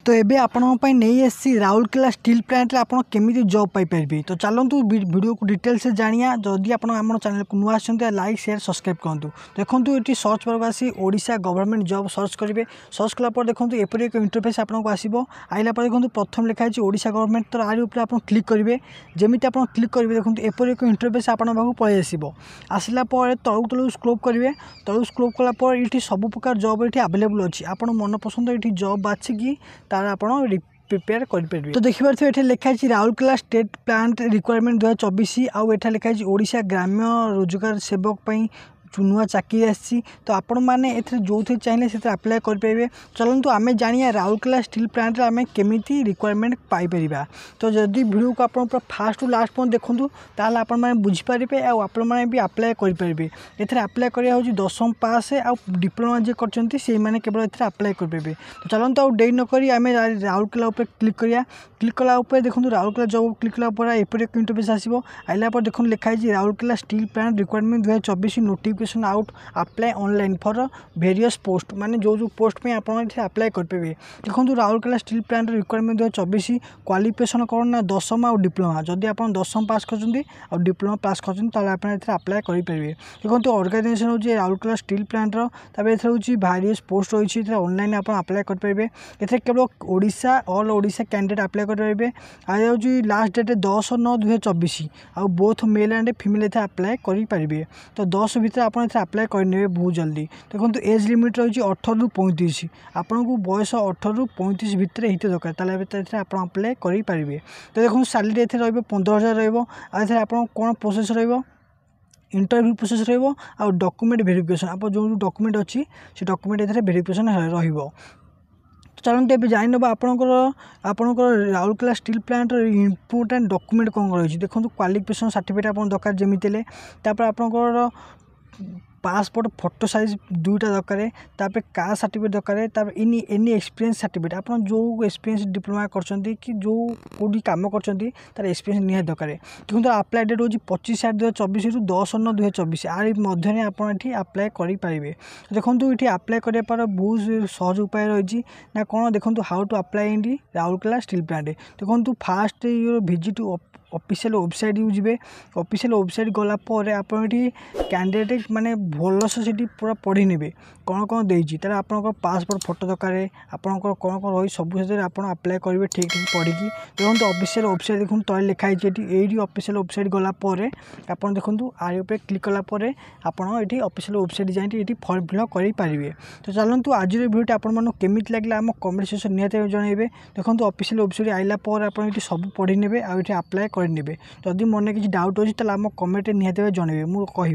तो एबे आपन पई नहीं आसी राउरकेला स्टील प्लांट रे आपन केमिति जॉब पाई परबे। तो चलंतु वीडियो को डिटेल से जानिया। जदि आपन हमर चैनल को नुआ आछंते लाइक शेयर सब्सक्राइब करंतु। देखंतु एटी सर्च बार आसी ओडिशा गवर्नमेंट जॉब सर्च करिवे। सर्च कला पर देखंतु एपरि एक इंटरफेस आपन को आसीबो। आइला पर देखंतु प्रथम लिखा है ओडिशा गवर्नमेंट। तो आरि ऊपर आपन क्लिक करिवे। जेमिति आपन क्लिक करिवे देखंतु एपरि एक इंटरफेस आपन बाहु पळै आसीबो। आसिला पर तळु स्क्रॉल करिवे। तळु स्क्रॉल कला पर एटी सब प्रकार जॉब एटी अवेलेबल अछि। आपन मन पसंद एटी जॉब बाछि की तार आपन प्रिपेयर कर। तो देखिए ये लिखाई राउरकेला स्टेट प्लांट रिक्वायरमेंट 2024 आउ एठा लिखाई ओडिशा ग्राम्य रोजगार सेवक नुआ चाकरी आसी। तो आपण मैंने जो थे चाहिए से अप्लाई करेंगे। चलतु आम जानिया राउरकेला स्टील प्लांट आम केमी रिक्वायरमेंट पाइपर। तो जदि वीडियो को आप फास्ट टू लास्ट पॉइंट देखूँ ताल आप बुझीपारे आपने भी अप्लाई करेंगे। एथे अप्लाई करा 10वीं पास आउ डिप्लोमा जे करते केवल एथे अप्लाई करेंगे। तो चलते आउ डे नक आम राउरकेला क्लिक करिया। क्लिक कला देखो राउरकेला जॉब क्लिक कला एपरि एक इंटरफेस आसिबो। आइला पर देखो लिखाई Rourkela steel plant requirement 2024 notification out apply online for various post माने जो पोस्ट पे आप अप्लाई करेंगे। देखो Rourkela steel plant requirement 2024 qualification कौन ना 10वीं और डिप्लोमा। जदि आप 10वीं पास कर डिप्लोमा पास कर अप्लाई करेंगे। देखो ऑर्गेनाइजेशन हूँ राउरकेला स्टील प्लांट हूँ भारियस पोस्ट रही है ऑनलाइन आप अप्लाई करेंगे। ये केवल Odisha all Odisha candidate apply करेंगे। आज लास्ट डेट 10/9/2024 आउ बोथ मेल एंड फीमेल एथे अप्लाई करेंगे। तो 10 भितर आप अप्लाई करेंगे बहुत जल्दी। देखो एज लिमिट रही 18 ରୁ 35। आपन को बयस 18 ରୁ 35 भितर ही दरकार ताले आप अप्लाई करेंगे। तो देखो सैलरी एथे रही 15,000 रही। आप कौन प्रोसेस रही इंटरव्यू प्रोसेस रही आ डॉक्यूमेंट वेरिफिकेशन आप जो डॉक्यूमेंट अच्छी से डॉक्यूमेंट एथे वेरिफिकेशन रहिबो। चलते ये जान आपणकर Rourkela steel plant important document कौन रही। देखो क्वालिफिकेशन सर्टिफिकेट आप दरकार जमीती आपणकर पासपोर्ट फोटो साइज 2टा दरकार। कास्ट सर्टिफिकेट दरकार। एनी एक्सपीरियंस सर्टिफिकेट आप जो एक्सपीरियंस डिप्लोमा करछंती कि जो कोडी काम करछंती तार एक्सपीरियंस निहा दरकार। देखो अप्लाई डेट होची 25/7/2024 ରୁ 10/9/2024 आर मध्य आप अप्लाई करेंगे। देखो ये अप्लाई करिया पर बहुत सहज उपाय रही ना कौन। देखो how to apply in Rourkela steel plant. देखो first your visit official website जी। ऑफिशियल वेबसाइट गलापर आप कैंडिडेट माने भलसे से पूरा पढ़ी ने कौन कौन देती तार आप पासपोर्ट फोटो दरकार। आपंकर कौन कौन रही सब आप अप्लाई करेंगे ठीक ठीक पढ़ी। देखो ऑफिशियल वेबसाइट देखो तले लिखाई ये ऑफिशियल वेबसाइट गलापर आप देखो आर पे क्लिक कलापर आपड़ी ऑफिशियल वेबसाइट जाए फॉर्म फिलअप करेंगे। तो चलतु आज वीडियो आपको केमी लगे आम कमेंट सेक्शन निहत जनइबे। देखो ऑफिशियल वेबसाइट आइला पर आप सब पढ़ी ने आप्लाय करेंगे। जदि मन किसी डाउट अच्छी आम कमेंट निहत जनइबे मु कहि।